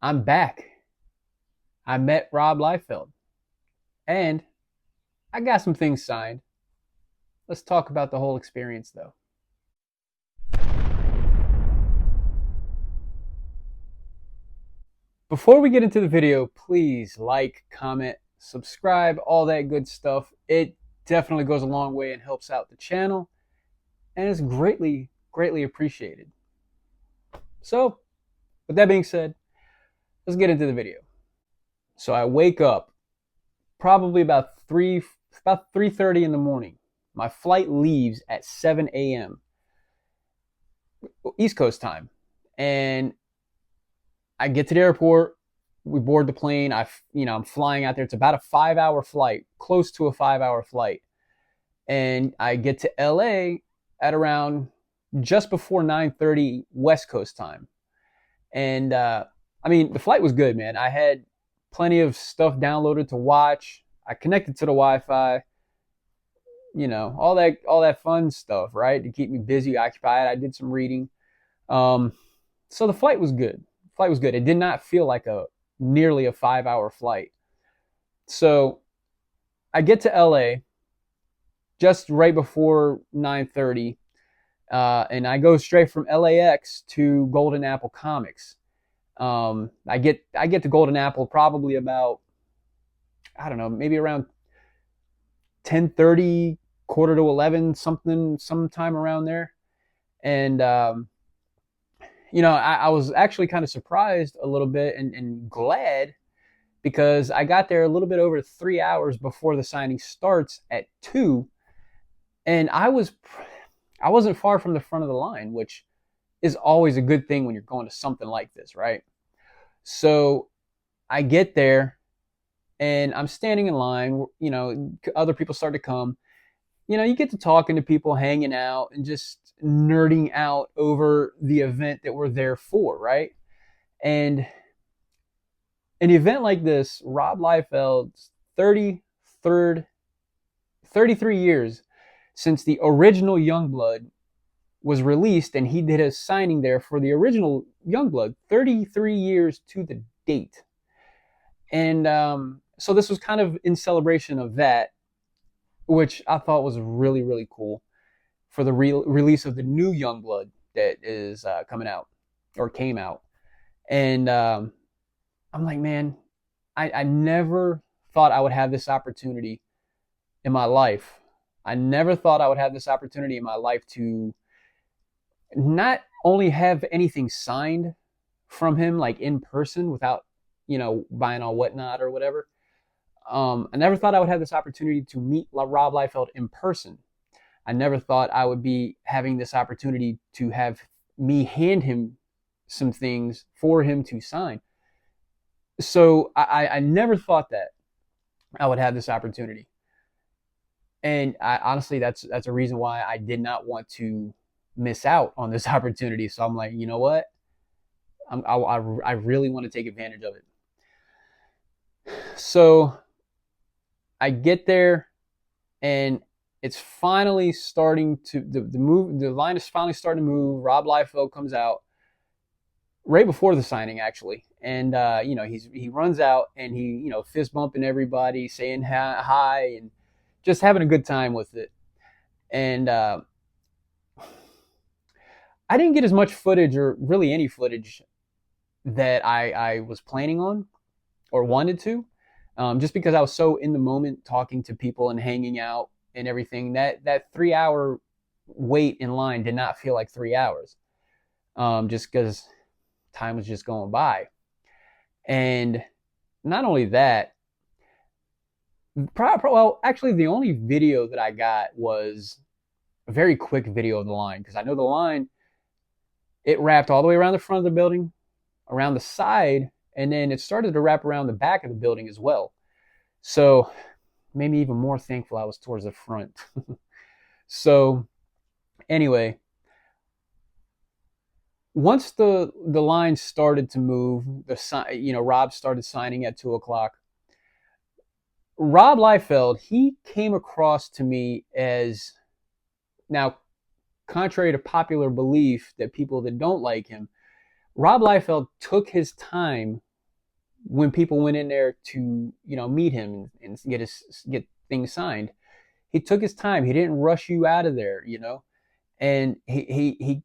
I'm back. I met Rob Liefeld, and I got some things signed. Let's talk about the whole experience, though. Before we get into the video, please like, comment, subscribe, all that good stuff. It definitely goes a long way and helps out the channel, and is greatly appreciated. So, with that being said, let's get into the video. So I wake up probably about 3:30 in the morning. My flight leaves at 7 a.m. East Coast time, and I get to the airport. We board the plane. I'm flying out there. It's about a 5 hour flight, close to a 5 hour flight, and I get to LA at around just before 9:30 West Coast time. And the flight was good, man. I had plenty of stuff downloaded to watch. I connected to the Wi-Fi. All that fun stuff, right? To keep me busy, occupied. I did some reading. So the flight was good. It did not feel like nearly a 5 hour flight. So I get to LA just right before 9:30, and I go straight from LAX to Golden Apple Comics. I get to Golden Apple probably about, I don't know, maybe around 10:30, quarter to 11, sometime around there. And I was actually kind of surprised a little bit and glad, because I got there a little bit over 3 hours before the signing starts at 2, and I wasn't far from the front of the line, which is always a good thing when you're going to something like this, right? So I get there and I'm standing in line. Other people start to come. You get to talking to people, hanging out, and just nerding out over the event that we're there for, right? And an event like this, Rob Liefeld's 33 years since the original Youngblood was released, and he did a signing there for the original Youngblood, 33 years to the date. And so this was kind of in celebration of that, which I thought was really cool, for the release of the new Youngblood that is coming out, or came out. And I'm like, man, I never thought I would have this opportunity in my life. I never thought I would have this opportunity in my life to not only have anything signed from him, like in person, without, buying on Whatnot or whatever. I never thought I would have this opportunity to meet Rob Liefeld in person. I never thought I would be having this opportunity to have me hand him some things for him to sign. So I never thought that I would have this opportunity. And honestly, that's a reason why I did not want to miss out on this opportunity. So I'm like, you know what? I really want to take advantage of it. So I get there, and it's finally starting to the line is finally starting to move. Rob Liefeld comes out right before the signing, actually, and he runs out, and he fist bumping everybody, saying hi, and just having a good time with it. And I didn't get as much footage, or really any footage, that I was planning on or wanted to, just because I was so in the moment, talking to people and hanging out and everything. That 3 hour wait in line did not feel like 3 hours, just because time was just going by. And not only that, actually the only video that I got was a very quick video of the line, because I know the line, it wrapped all the way around the front of the building, around the side, and then it started to wrap around the back of the building as well. So made me even more thankful I was towards the front. So anyway, once the line started to move, Rob started signing at 2 o'clock. Rob Liefeld, he came across to me as, now, contrary to popular belief that people that don't like him, Rob Liefeld took his time when people went in there to, meet him and get things signed, he took his time. He didn't rush you out of there, and he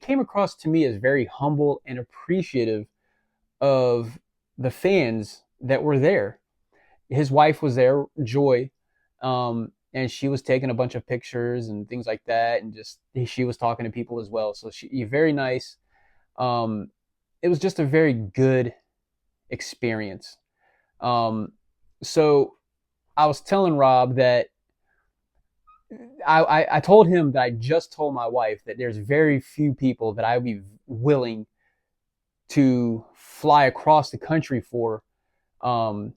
came across to me as very humble and appreciative of the fans that were there. His wife was there, Joy, and she was taking a bunch of pictures and things like that, and just she was talking to people as well. So she very nice. Um, it was just a very good experience. So I was telling Rob that I told him that I just told my wife that there's very few people that I would be willing to fly across the country um,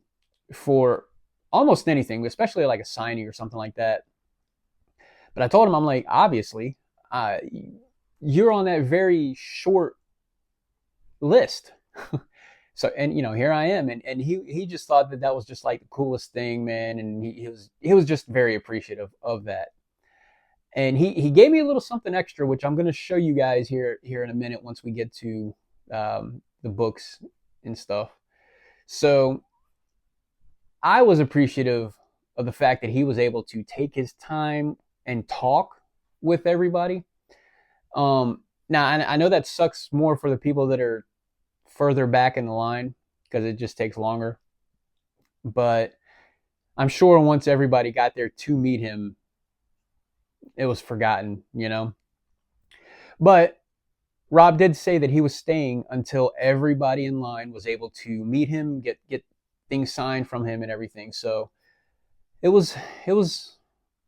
for almost anything, especially like a signing or something like that. But I told him, I'm like, obviously, uh, you're on that very short list. So, and here I am, and he just thought that that was just like the coolest thing, man, and he was just very appreciative of that. And he gave me a little something extra, which I'm going to show you guys here in a minute once we get to the books and stuff. So I was appreciative of the fact that he was able to take his time and talk with everybody. Now I know that sucks more for the people that are further back in the line because it just takes longer. But I'm sure once everybody got there to meet him, it was forgotten. But Rob did say that he was staying until everybody in line was able to meet him, get things signed from him and everything. So it was it was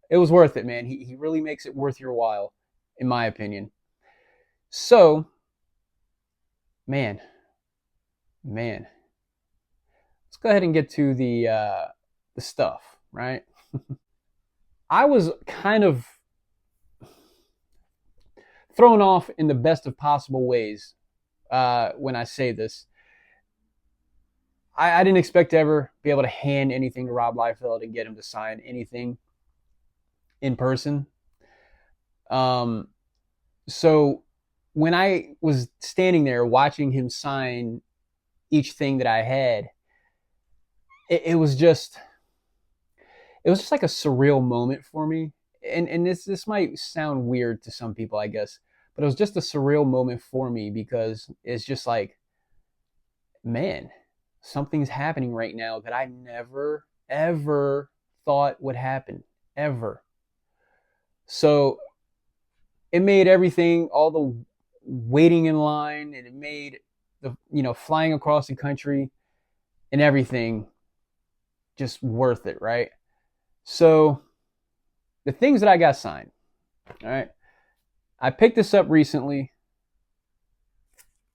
it was worth it, man. He really makes it worth your while, in my opinion. So, man, man, let's go ahead and get to the stuff, right? I was kind of thrown off in the best of possible ways when I say this. I didn't expect to ever be able to hand anything to Rob Liefeld and get him to sign anything in person. Um, so when I was standing there watching him sign each thing that I had, it was just like a surreal moment for me. And this might sound weird to some people, I guess, but it was just a surreal moment for me because it's just like, man, something's happening right now that I never ever thought would happen ever. So it made everything, all the waiting in line, and it made the flying across the country and everything just worth it, right? So the things that I got signed, all right. I picked this up recently,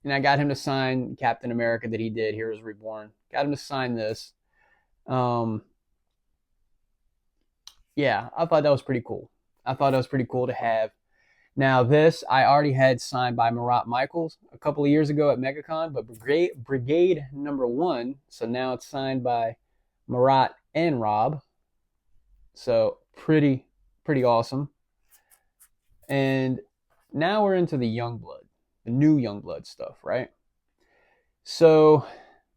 and I got him to sign Captain America that he did, Heroes Reborn. Got him to sign this. Um, yeah, I thought that was pretty cool. I thought that was pretty cool to have. Now, this I already had signed by Marat Michaels a couple of years ago at MegaCon, but Brigade #1. So now it's signed by Marat and Rob. So pretty awesome. And now we're into the Youngblood, the new Youngblood stuff, right? So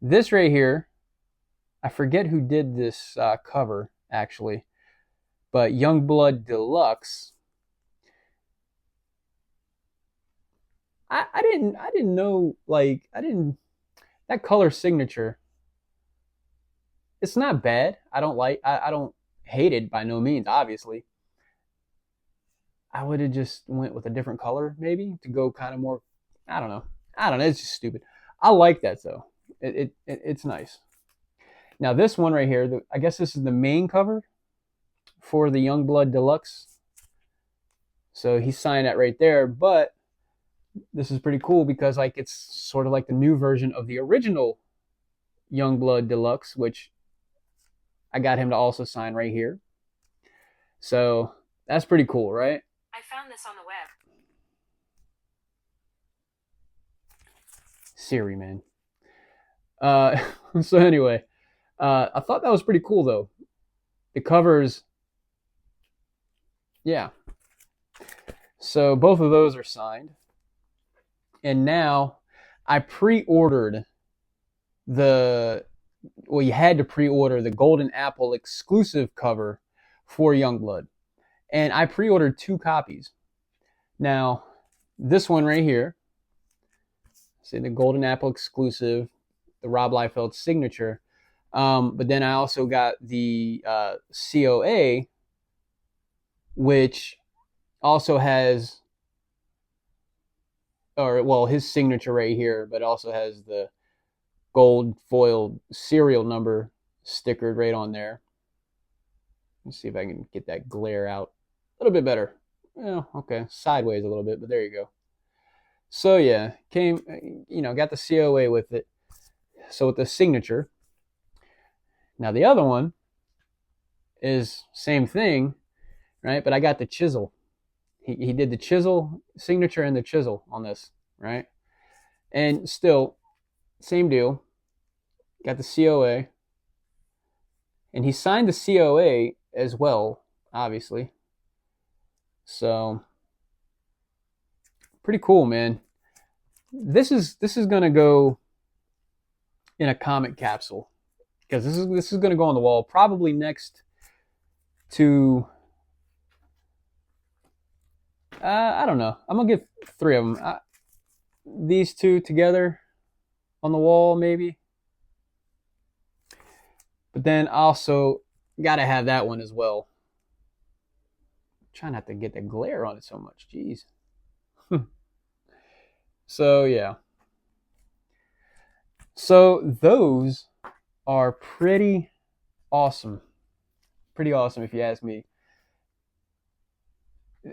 this right here, I forget who did this cover actually, but Youngblood Deluxe. I didn't know, like, that color signature. It's not bad. I don't hate it by no means, obviously. I would have just went with a different color maybe to go kind of more, I don't know. It's just stupid. I like that though. It's nice. Now this one right here, I guess this is the main cover for the Youngblood Deluxe. So he signed that right there, but this is pretty cool because like it's sort of like the new version of the original Youngblood Deluxe, which I got him to also sign right here. So that's pretty cool, right? I found this on the web. Siri, man. So anyway, I thought that was pretty cool though. The covers, yeah. So both of those are signed. And now I pre-ordered the well, you had to pre-order the Golden Apple exclusive cover for Youngblood, and I pre-ordered 2 copies. Now, this one right here, say the Golden Apple exclusive, the Rob Liefeld signature. But then I also got the COA, which also has, or well, his signature right here, but also has the gold foil serial number stickered right on there. Let's see if I can get that glare out a little bit better. Yeah, okay, sideways a little bit, but there you go. So yeah, got the COA with it. So with the signature. Now the other one is same thing, right? But I got the chisel. He did the chisel signature and the chisel on this, right? And still, same deal. Got the COA. And he signed the COA as well, obviously. So pretty cool, man. This is gonna go in a comic capsule because this is gonna go on the wall probably next to I don't know. I'm gonna get 3 of them. These 2 together on the wall, maybe. But then also gotta have that one as well. Try not to get the glare on it so much. Jeez. So yeah. So those are pretty awesome. Pretty awesome if you ask me.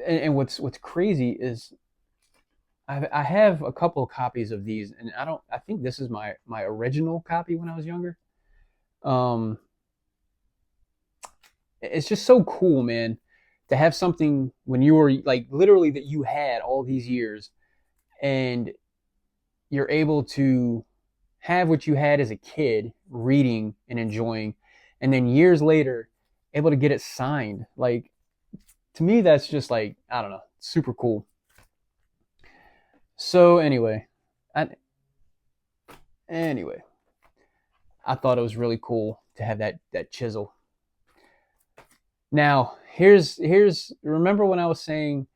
And what's crazy is I have a couple of copies of these, and I think this is my original copy when I was younger. It's just so cool, man, to have something when you were like literally that you had all these years, and you're able to have what you had as a kid, reading and enjoying, and then years later, able to get it signed. Like, to me, that's just like, I don't know, super cool. So anyway, anyway, I thought it was really cool to have that chisel. Now, here's remember when I was saying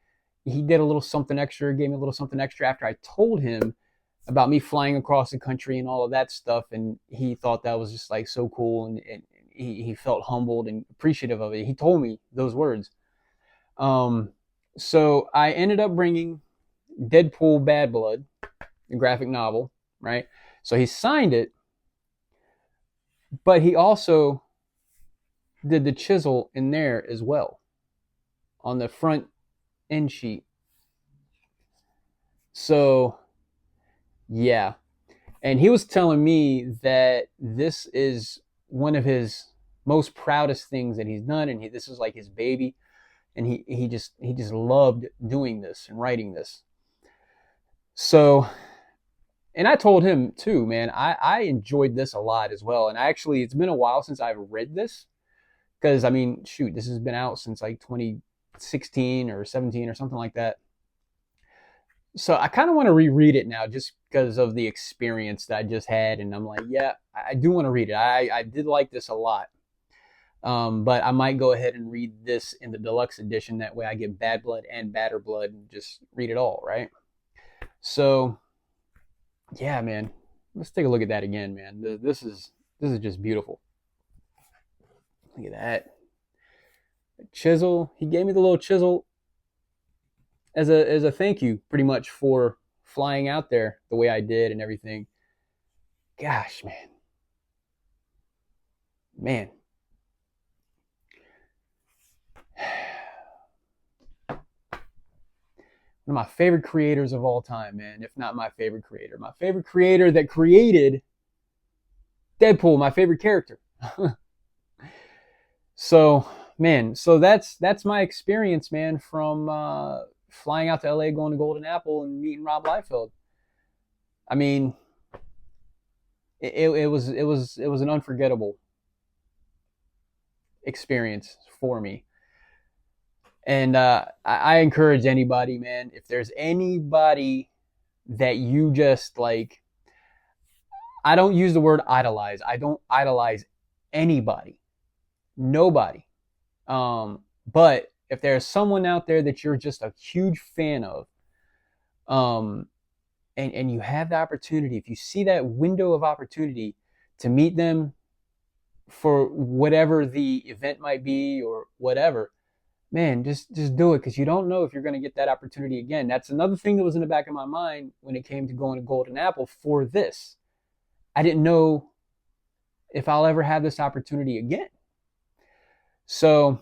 he did a little something extra, gave me a little something extra after I told him about me flying across the country and all of that stuff, and he thought that was just like so cool, and he felt humbled and appreciative of it. He told me those words. So I ended up bringing Deadpool Bad Blood, the graphic novel, right? So he signed it, but he also did the chisel in there as well on the front end sheet. So yeah. And he was telling me that this is one of his most proudest things that he's done, and this is like his baby, and he just loved doing this and writing this. So, and I told him too, man, I enjoyed this a lot as well. And actually, it's been a while since I've read this because I mean, shoot, this has been out since like 2016 or 17 or something like that. So I kind of want to reread it now just because of the experience that I just had. And I'm like, yeah, I do want to read it. I did like this a lot. But I might go ahead and read this in the deluxe edition. That way I get Bad Blood and Badder Blood and just read it all, right? So, yeah, man. Let's take a look at that again, man. This is just beautiful. Look at that. Chisel. He gave me the little chisel as a thank you, pretty much, for flying out there the way I did and everything. Gosh, man. Man. One of my favorite creators of all time, man, if not my favorite creator. My favorite creator that created Deadpool, my favorite character. So, man, so that's my experience, man, from flying out to LA, going to Golden Apple, and meeting Rob Liefeld. I mean, it was an unforgettable experience for me. And I encourage anybody, man, if there's anybody that you just like, I don't use the word idolize. I don't idolize anybody, nobody. But if there's someone out there that you're just a huge fan of, um, and you have the opportunity, if you see that window of opportunity to meet them for whatever the event might be or whatever, man, just do it, because you don't know if you're going to get that opportunity again. That's another thing that was in the back of my mind when it came to going to Golden Apple for this. I didn't know if I'll ever have this opportunity again. So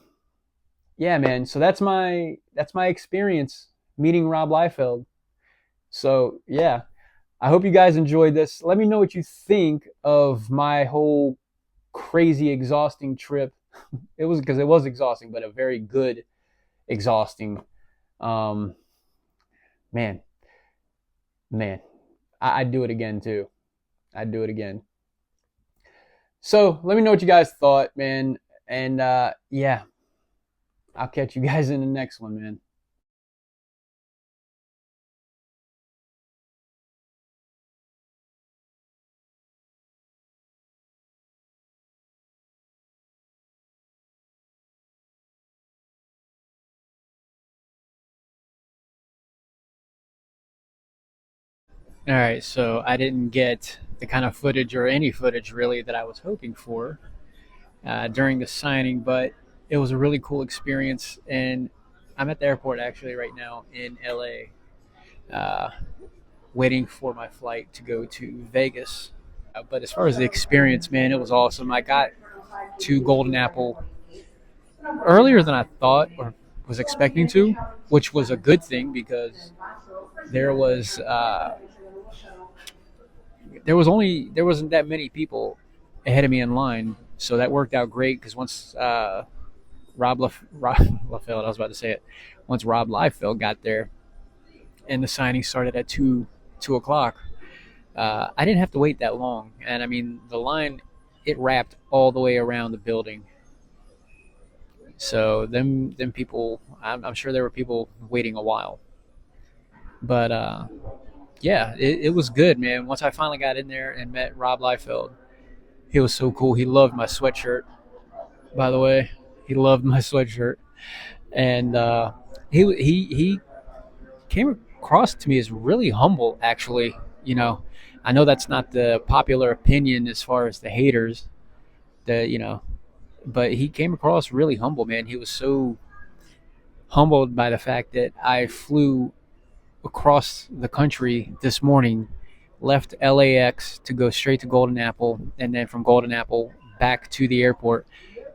yeah, man. So that's my experience meeting Rob Liefeld. So yeah, I hope you guys enjoyed this. Let me know what you think of my whole crazy exhausting trip. It was, because it was exhausting, but a very good exhausting. Um, man, man, I'd do it again too. I'd do it again. So let me know what you guys thought, man. And yeah, I'll catch you guys in the next one, man. All right, so I didn't get the kind of footage, or any footage really, that I was hoping for during the signing, but it was a really cool experience. And I'm at the airport actually right now in LA, uh, waiting for my flight to go to Vegas. But as far as the experience, man, it was awesome. I got to Golden Apple earlier than I thought or was expecting to, which was a good thing, because there was uh, there wasn't that many people ahead of me in line, so that worked out great. Because once Rob Liefeld, I was about to say it, once Rob Liefeld got there, and the signing started at 2 o'clock, I didn't have to wait that long. And I mean, the line, it wrapped all the way around the building. So them people, I'm sure there were people waiting a while, but yeah, it was good, man. Once I finally got in there and met Rob Liefeld, he was so cool. He loved my sweatshirt, by the way. He loved my sweatshirt, and he came across to me as really humble. Actually, I know that's not the popular opinion as far as the haters, the but he came across really humble, man. He was so humbled by the fact that I flew across the country this morning, left LAX to go straight to Golden Apple, and then from Golden Apple back to the airport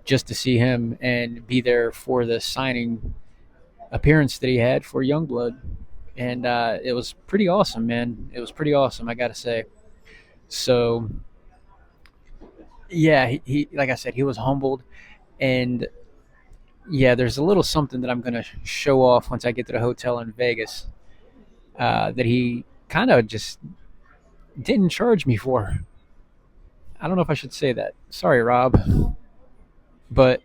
just to see him and be there for the signing appearance that he had for Youngblood. And it was pretty awesome, man. It was pretty awesome, I got to say. So, yeah, he, like I said, he was humbled. And yeah, there's a little something that I'm going to show off once I get to the hotel in Vegas, that he kind of just didn't charge me for. I don't know if I should say that. Sorry, Rob. But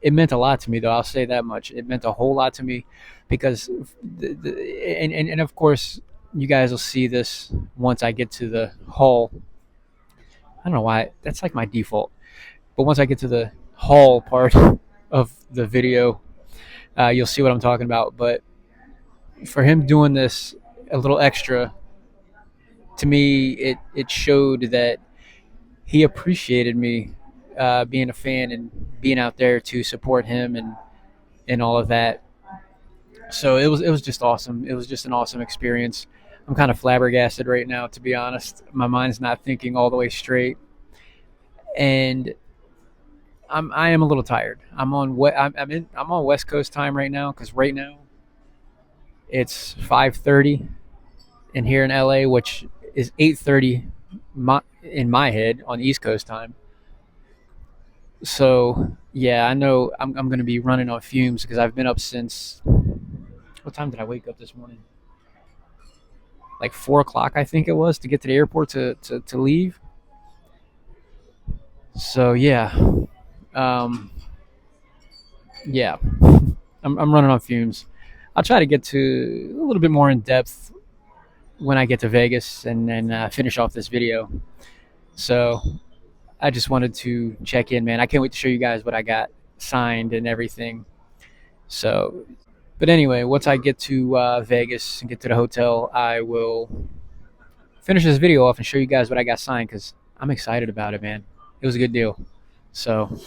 it meant a lot to me, though. I'll say that much. It meant a whole lot to me, because, and of course, you guys will see this once I get to the hall. I don't know why. That's like my default. But once I get to the hall part of the video, you'll see what I'm talking about. But for him doing this a little extra, to me, it showed that he appreciated me being a fan and being out there to support him and all of that. So it was just awesome. It was just an awesome experience. I'm kind of flabbergasted right now, to be honest. My mind's not thinking all the way straight, and I am a little tired. I'm on West Coast time right now, because right now it's 5:30 in here in LA, which is 8:30 in my head on East Coast time. So yeah, I know I'm going to be running on fumes, because I've been up since, what time did I wake up this morning? Like 4 o'clock, I think it was, to get to the airport to leave. So yeah, um, yeah, I'm running on fumes. I'll try to get to a little bit more in depth when I get to Vegas and then finish off this video. So I just wanted to check in, man. I can't wait to show you guys what I got signed and everything. So, but anyway, once I get to Vegas and get to the hotel, I will finish this video off and show you guys what I got signed because I'm excited about it, man. It was a good deal. So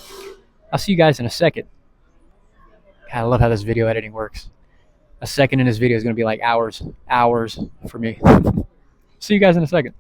I'll see you guys in a second. God, I love how this video editing works. A second in this video is going to be like hours for me. See you guys in a second.